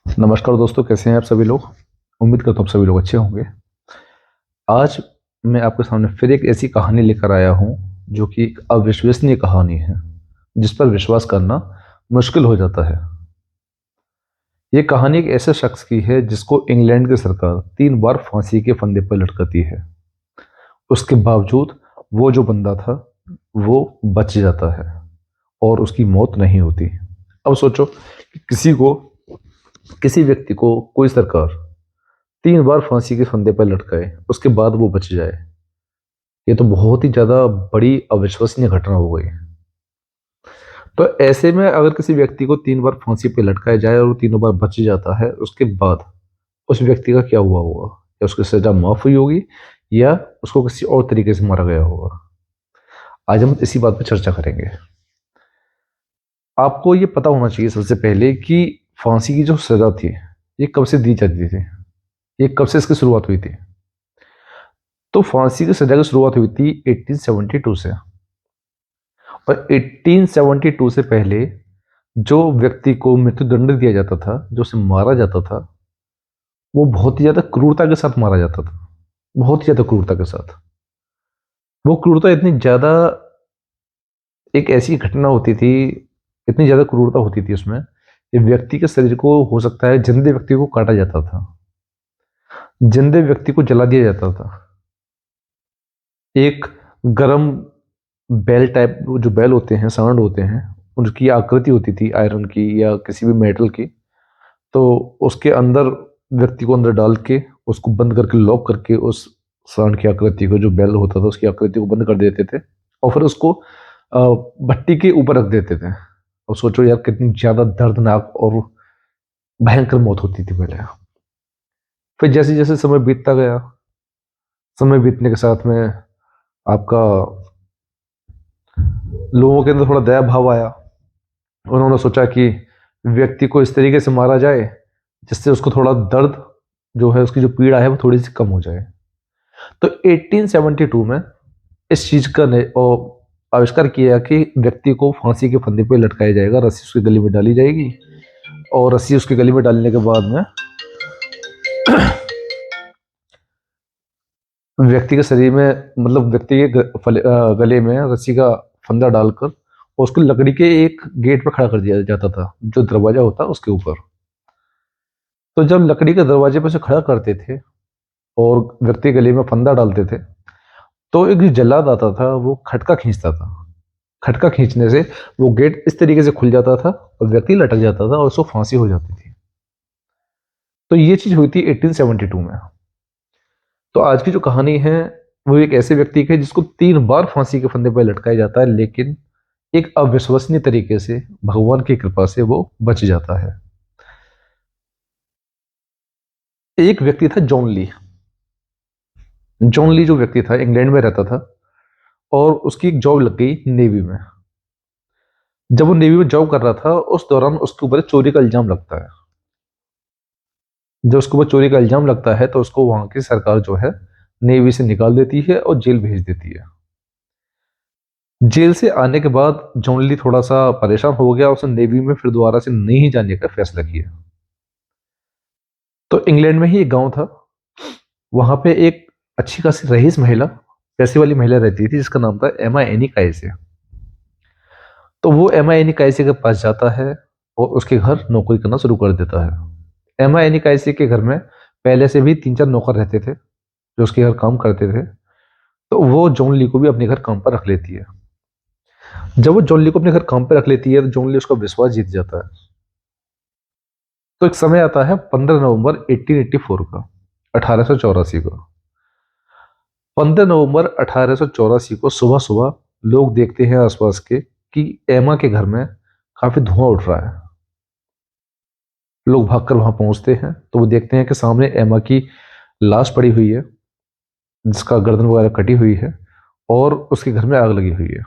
नमस्कार दोस्तों, कैसे हैं आप सभी लोग। उम्मीद करता हूँ आप सभी लोग अच्छे होंगे। आज मैं आपके सामने फिर एक ऐसी कहानी लेकर आया हूँ जो कि एक अविश्वसनीय कहानी है, जिस पर विश्वास करना मुश्किल हो जाता है। ये कहानी एक ऐसे शख्स की है जिसको इंग्लैंड की सरकार 3 बार फांसी के फंदे पर लटकाती है। उसके बावजूद वो जो बंदा था वो बच जाता है और उसकी मौत नहीं होती। अब सोचो कि किसी व्यक्ति को कोई सरकार 3 बार फांसी के फंदे पर लटकाए, उसके बाद वो बच जाए। ये तो बहुत ही ज्यादा बड़ी अविश्वसनीय घटना हो गई। तो ऐसे में अगर किसी व्यक्ति को 3 बार फांसी पे लटकाया जाए और वो तीनों बार बच जाता है, उसके बाद उस व्यक्ति का क्या हुआ होगा? या उसकी सजा माफ हुई होगी, या उसको किसी और तरीके से मारा गया होगा? आज हम इसी बात पर चर्चा करेंगे। आपको ये पता होना चाहिए सबसे पहले कि फांसी की जो सजा थी, ये कब से दी जाती थी, ये कब से इसकी शुरुआत हुई थी। तो फांसी की सजा की शुरुआत हुई थी 1872 से। और 1872 से पहले जो व्यक्ति को मृत्युदंड दिया जाता था, जो उसे मारा जाता था, वो बहुत ही ज्यादा क्रूरता के साथ मारा जाता था। बहुत ही ज्यादा क्रूरता के साथ। वो क्रूरता इतनी ज्यादा, एक ऐसी घटना होती थी, इतनी ज्यादा क्रूरता होती थी उसमें कि व्यक्ति के शरीर को, हो सकता है जिंदे व्यक्ति को काटा जाता था, जिंदे व्यक्ति को जला दिया जाता था। एक गरम बैल टाइप, जो बैल होते हैं, सांड होते हैं, उनकी आकृति होती थी आयरन की या किसी भी मेटल की। तो उसके अंदर, व्यक्ति को अंदर डाल के, उसको बंद करके, लॉक करके, उस सांड की आकृति को, जो बैल होता था उसकी आकृति को बंद कर देते थे। और फिर उसको भट्टी के ऊपर रख देते थे। और सोचो यार, कितनी ज्यादा दर्दनाक और भयंकर मौत होती थी पहले। फिर जैसे जैसे समय बीतता गया, समय बीतने के साथ में आपका, लोगों के अंदर थोड़ा दया भाव आया। उन्होंने सोचा कि व्यक्ति को इस तरीके से मारा जाए जिससे उसको थोड़ा दर्द, जो है उसकी जो पीड़ा है, वो थोड़ी सी कम हो जाए। तो 1872 में इस चीज का आविष्कार किया कि व्यक्ति को फांसी के फंदे पे लटकाया जाएगा, रस्सी उसकी गले में डाली जाएगी। और रस्सी उसके गले में डालने के बाद में व्यक्ति के शरीर में, मतलब व्यक्ति के गले में रस्सी का फंदा डालकर, और उसको लकड़ी के एक गेट पर खड़ा कर दिया जाता था, जो दरवाजा होता उसके ऊपर। तो जब लकड़ी के दरवाजे पर से खड़ा करते थे और व्यक्ति गले में फंदा डालते थे, तो एक जो जल्लाद आता था वो खटका खींचता था। खटका खींचने से वो गेट इस तरीके से खुल जाता था और व्यक्ति लटक जाता था और उसको फांसी हो जाती थी। तो ये चीज हुई थी 1872 में। तो आज की जो कहानी है, वो एक ऐसे व्यक्ति की है जिसको 3 बार फांसी के फंदे पर लटकाया जाता है, लेकिन एक अविश्वसनीय तरीके से, भगवान की कृपा से वो बच जाता है। एक व्यक्ति था जॉन ली। जॉन ली जो व्यक्ति था, इंग्लैंड में रहता था और उसकी एक जॉब लग गई नेवी में। जब वो नेवी में जॉब कर रहा था, उस दौरान उसके ऊपर चोरी का इल्जाम लगता है। जब उसके ऊपर चोरी का इल्जाम लगता है तो उसको वहां की सरकार जो है, नेवी से निकाल देती है और जेल भेज देती है। जेल से आने के बाद जॉन ली थोड़ा सा परेशान हो गया, उसने नेवी में फिर दोबारा से नहीं जाने का फैसला किया। तो इंग्लैंड में ही एक गांव था, वहां पे एक अच्छी खासी रईस महिला, पैसे वाली महिला रहती थी, जिसका नाम था एमा एनी काइसे। तो वो एमा एनी काइसे के पास जाता है और उसके घर नौकरी करना शुरू कर देता है। एमा एनी काइसे के घर में पहले से भी 3-4 नौकर रहते थे, जो उसके घर काम करते थे। तो वो जॉन ली को भी अपने घर काम पर रख लेती है। जब वो जॉन ली को अपने घर काम पर रख लेती है, तो जॉन ली उसका विश्वास जीत जाता है। तो एक समय आता है 15 नवंबर 1884 का, 1884 को। 15 नवंबर 1884 को सुबह सुबह लोग देखते हैं आसपास के कि एमा के घर में काफी धुआं उठ रहा है। लोग भागकर वहां पहुंचते हैं तो वो देखते हैं कि सामने एमा की लाश पड़ी हुई है, जिसका गर्दन वगैरह कटी हुई है, और उसके घर में आग लगी हुई है।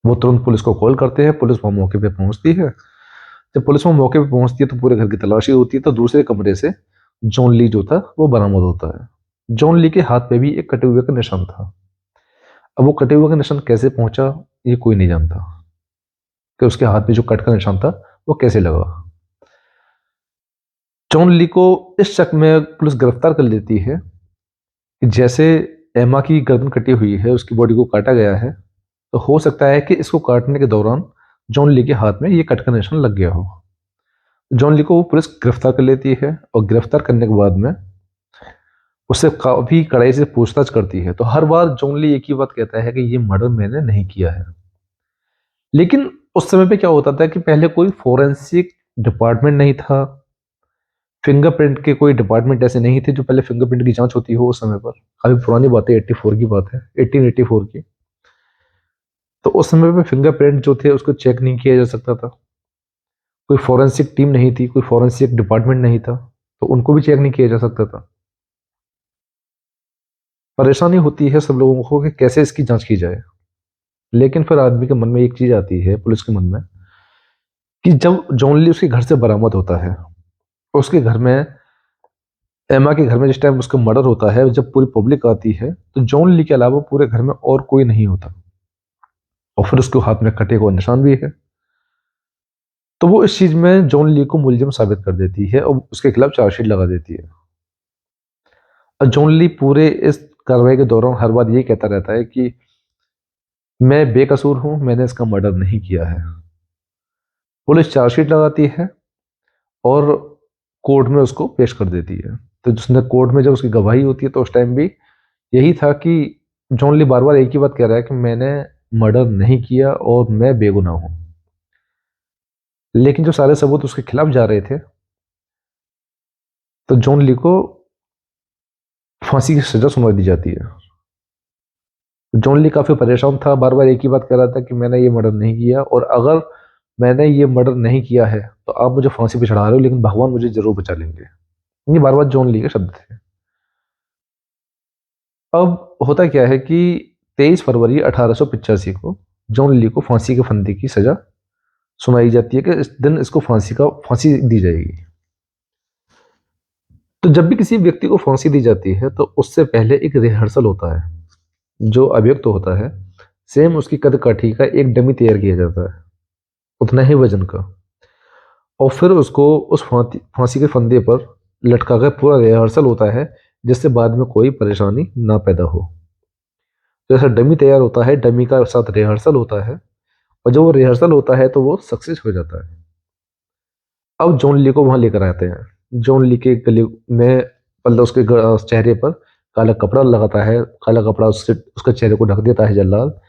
वो तुरंत पुलिस को कॉल करते हैं, पुलिस वहां मौके पे पहुंचती है। जब पुलिस वहां मौके पे पहुंचती है तो पूरे घर की तलाशी होती है, तो दूसरे कमरे से जॉन ली जो था वो बरामद होता है। जॉन ली के हाथ पे भी एक कटे हुए का निशान था। अब वो कटे हुए का निशान कैसे पहुंचा, ये कोई नहीं जानता कि उसके हाथ पे जो कट का निशान था वो कैसे लगा। जॉन ली को इस शक में पुलिस गिरफ्तार कर लेती है कि जैसे एमा की गर्दन कटी हुई है, उसकी बॉडी को काटा गया है, तो हो सकता है कि इसको काटने के दौरान जॉन ली के हाथ में ये कट का निशान लग गया हो। जॉन ली को वो पुलिस गिरफ्तार कर लेती है और गिरफ्तार करने के बाद में उससे काफी कड़ाई से पूछताछ करती है। तो हर बार जॉन ली एक ही बात कहता है कि ये मर्डर मैंने नहीं किया है। लेकिन उस समय पे क्या होता था कि पहले कोई फोरेंसिक डिपार्टमेंट नहीं था, फिंगरप्रिंट के कोई डिपार्टमेंट ऐसे नहीं थे जो पहले फिंगरप्रिंट की जांच होती हो। उस समय पर काफी पुरानी बात है, 84 की बात है, 1884 की। तो उस समय पे फिंगरप्रिंट जो थे उसको चेक नहीं किया जा सकता था, कोई फोरेंसिक टीम नहीं थी, कोई फोरेंसिक डिपार्टमेंट नहीं था, तो उनको भी चेक नहीं किया जा सकता था। परेशानी होती है सब लोगों को कि कैसे इसकी जांच की जाए। लेकिन फिर आदमी के मन में एक चीज आती है, पुलिस के मन में, कि जब जॉन ली उसके घर से बरामद होता है, उसके घर में, एमा के घर में जिस टाइम उसका मर्डर होता है, जब पूरी पब्लिक आती है, तो जॉन ली के अलावा पूरे घर में और कोई नहीं होता, और फिर उसके हाथ में कटे हुआ निशान भी है। तो वो इस चीज में जॉन ली को मुलजिम साबित कर देती है और उसके खिलाफ चार्जशीट लगा देती है। और जॉन ली पूरे इस कार्रवाई के दौरान हर बार ये कहता रहता है कि मैं बेकसूर हूं, मैंने इसका मर्डर नहीं किया है। पुलिस चार्जशीट लगाती है और कोर्ट में उसको पेश कर देती है। तो जिसने कोर्ट में जब उसकी गवाही होती है, तो उस टाइम भी यही था कि जॉन ली बार बार एक ही बात कह रहा है कि मैंने मर्डर नहीं किया और मैं बेगुनाह हूं। लेकिन जो सारे सबूत उसके खिलाफ जा रहे थे, तो जॉन ली को फांसी की सजा सुना दी जाती है। जॉन ली काफी परेशान था, बार बार एक ही बात कह रहा था कि मैंने ये मर्डर नहीं किया, और अगर मैंने ये मर्डर नहीं किया है तो आप मुझे फांसी पे चढ़ा रहे हो, लेकिन भगवान मुझे जरूर बचा लेंगे। ये बार बार जॉन ली के शब्द थे। अब होता क्या है कि 23 फरवरी 1885 को जॉन ली को फांसी के फंदे की सजा सुनाई जाती है कि इस दिन इसको फांसी दी जाएगी। तो जब भी किसी व्यक्ति को फांसी दी जाती है, तो उससे पहले एक रिहर्सल होता है। जो अभियुक्त तो होता है, सेम उसकी कद काठी का एक डमी तैयार किया जाता है, उतना ही वजन का, और फिर उसको उस फांसी के फंदे पर लटका कर पूरा रिहर्सल होता है, जिससे बाद में कोई परेशानी ना पैदा हो। जैसा डमी तैयार होता है, डमी का साथ रिहर्सल होता है, और जब वो रिहर्सल होता है तो वो सक्सेस हो जाता है। अब जॉन ली को वहां लेकर आते हैं। जॉन ली के गले में, मतलब उसके चेहरे पर काला कपड़ा लगाता है, काला कपड़ा उससे उसके चेहरे को ढक देता है जल्लाद,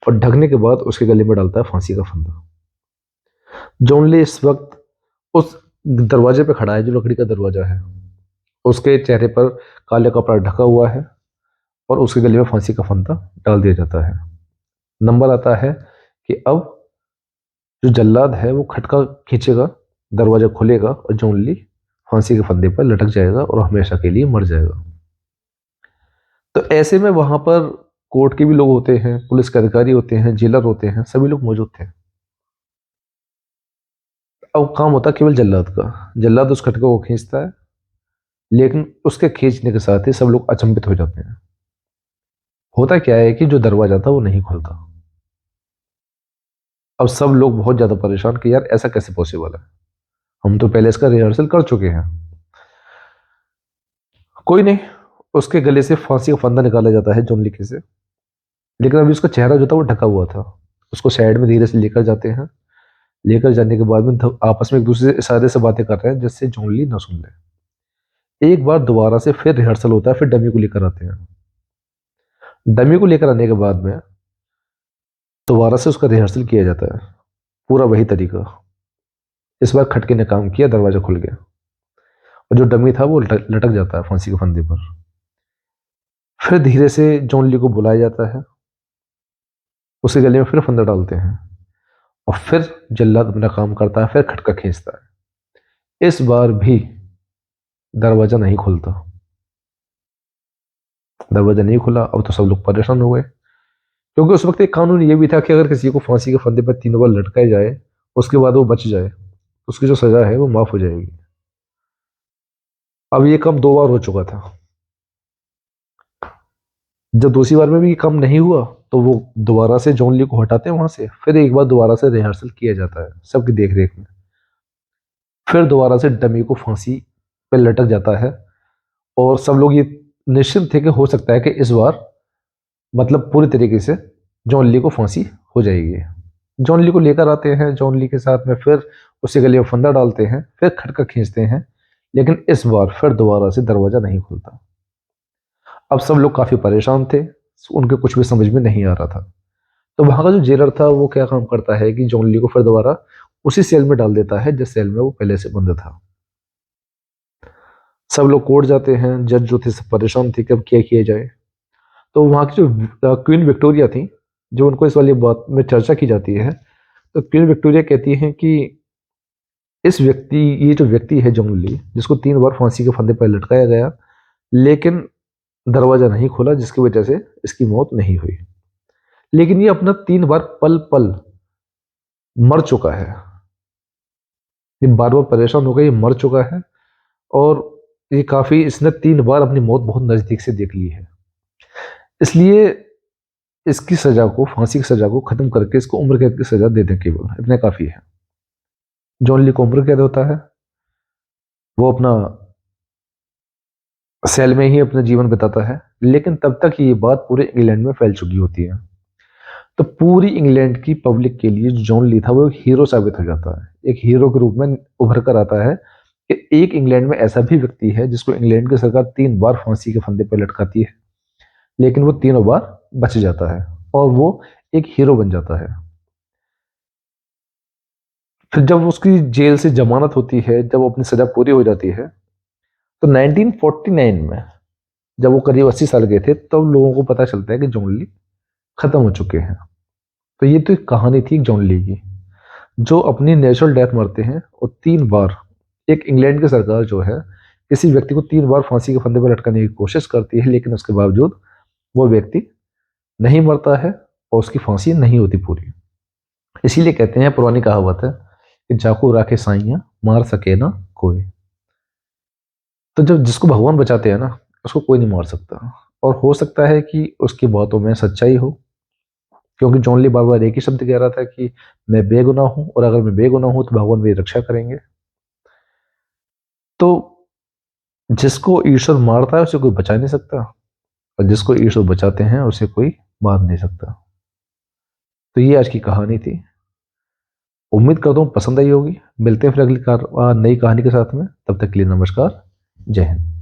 और ढकने के बाद उसके गले में डालता है फांसी का फंदा। जॉन ली इस वक्त उस दरवाजे पे खड़ा है, जो लकड़ी का दरवाजा है, उसके चेहरे पर काले कपड़ा ढका हुआ है, और उसके गले में फांसी का फंदा डाल दिया जाता है। नंबर आता है कि अब जो जल्लाद है वो खटका खींचेगा, दरवाजा खुलेगा, और जॉन ली फांसी के फंदे पर लटक जाएगा और हमेशा के लिए मर जाएगा। तो ऐसे में वहां पर कोर्ट के भी लोग होते हैं, पुलिस के अधिकारी होते हैं, जेलर होते हैं, सभी लोग मौजूद थे। अब काम होता है केवल जल्लाद का। जल्लाद उस खटके को खींचता है, लेकिन उसके खींचने के साथ ही सब लोग अचंभित हो जाते हैं। होता क्या है कि जो दरवाजा था वो नहीं खुलता। अब सब लोग बहुत ज्यादा परेशान कि यार ऐसा कैसे पॉसिबल है, हम तो पहले इसका रिहर्सल कर चुके हैं। कोई नहीं, उसके गले से फांसी का फंदा निकाला जाता है जॉन ली से। लेकिन अभी उसका चेहरा जो था वो ढका हुआ था। उसको साइड में धीरे से लेकर जाते हैं। लेकर जाने के बाद में आपस में एक दूसरे से इशारे से बातें कर रहे हैं, जिससे जॉन ली ना सुन ले। एक बार दोबारा से फिर रिहर्सल होता है, फिर डमी को लेकर आते हैं। डमी को लेकर आने के बाद में दोबारा से उसका रिहर्सल किया जाता है, पूरा वही तरीका। इस बार खटके ने काम किया, दरवाजा खुल गया, और जो डमी था वो लटक जाता है फांसी के फंदे पर। फिर धीरे से जॉन ली को बुलाया जाता है, उसके गले में फिर फंदा डालते हैं, और फिर जल्लाद अपना काम करता है, फिर खटका खींचता है। इस बार भी दरवाजा नहीं खुलता। दरवाजा नहीं खुला। अब तो सब लोग परेशान हो गए, क्योंकि उस वक्त एक कानून ये भी था कि अगर किसी को फांसी के फंदे पर 3 बार लटकाया जाए, उसके बाद वो बच जाए, तो उसकी जो सजा है वो माफ हो जाएगी। अब ये काम 2 बार हो चुका था। जब दूसरी बार में भी ये काम नहीं हुआ, तो वो दोबारा से जॉन ली को हटाते हैं वहां से, फिर एक बार दोबारा से रिहर्सल किया जाता है सबकी देख रेख में। फिर दोबारा से डमी को फांसी पे लटक जाता है और सब लोग ये निश्चित थे कि हो सकता है कि इस बार मतलब पूरी तरीके से जॉन ली को फांसी हो जाएगी। जॉन ली को लेकर आते हैं, जॉन ली के साथ में फिर उसके गले में फंदा डालते हैं, फिर खटका खींचते हैं, लेकिन इस बार फिर दोबारा से दरवाजा नहीं खुलता। अब सब लोग काफी परेशान थे, उनके कुछ भी समझ में नहीं आ रहा था। तो वहां का जो जेलर था वो क्या काम करता है कि जॉन ली को फिर दोबारा उसी सेल में डाल देता है जिस सेल में वो पहले से बंद था। सब लोग कोर्ट जाते हैं, जज जो थे सब परेशान थे कि अब क्या किया जाए। तो वहां की जो क्वीन विक्टोरिया थी, जो उनको इस वाली बात में चर्चा की जाती है, तो क्वीन विक्टोरिया कहती हैं कि ये जो व्यक्ति है जॉन ली, जिसको 3 बार फांसी के फंदे पर लटकाया गया लेकिन दरवाजा नहीं खोला, जिसकी वजह से इसकी मौत नहीं हुई, लेकिन ये अपना 3 बार पल पल मर चुका है। ये बार बार परेशान होकर ये मर चुका है और ये काफी इसने 3 बार अपनी मौत बहुत नजदीक से देख ली है। इसलिए इसकी सजा को, फांसी की सजा को खत्म करके इसको उम्र कैद की सजा दे दें, केवल इतने काफी है। जॉन ली को उम्र कैद होता है, वो अपना सेल में ही अपना जीवन बिताता है, लेकिन तब तक ये बात पूरे इंग्लैंड में फैल चुकी होती है। तो पूरी इंग्लैंड की पब्लिक के लिए जो जॉन ली था वो एक हीरो साबित हो जाता है, एक हीरो के रूप में उभर कर आता है कि एक इंग्लैंड में ऐसा भी व्यक्ति है जिसको इंग्लैंड की सरकार 3 बार फांसी के फंदे पर लटकाती है, लेकिन वो तीनों बार बच जाता है और वो एक हीरो बन जाता है। फिर जब उसकी जेल से जमानत होती है, जब वो अपनी सजा पूरी हो जाती है, तो 1949 में जब वो करीब 80 साल के थे, तब लोगों को पता चलता है कि जॉन ली खत्म हो चुके हैं। तो ये तो एक कहानी थी जॉन ली की, जो अपनी नेचुरल डेथ मरते हैं और 3 बार एक इंग्लैंड की सरकार जो है किसी व्यक्ति को 3 बार फांसी के फंदे पर लटकाने की कोशिश करती है, लेकिन उसके बावजूद वो व्यक्ति नहीं मरता है और उसकी फांसी नहीं होती पूरी। इसीलिए कहते हैं, पुरानी कहावत है कि जाको राखे साइयां मार सके ना कोई। तो जब जिसको भगवान बचाते हैं ना, उसको कोई नहीं मार सकता। और हो सकता है कि उसकी बातों में सच्चाई हो, क्योंकि जॉन ली बार बार एक ही शब्द कह रहा था कि मैं बेगुनाह हूं, और अगर मैं बेगुनाह हूं तो भगवान मेरी रक्षा करेंगे। तो जिसको ईश्वर मारता है उसे कोई बचा नहीं सकता, और जिसको ईश्वर बचाते हैं उसे कोई मार नहीं सकता। तो ये आज की कहानी थी। उम्मीद करता हूँ पसंद आई होगी। मिलते हैं फिर अगली नई कहानी के साथ में। तब तक के लिए नमस्कार, जय हिंद।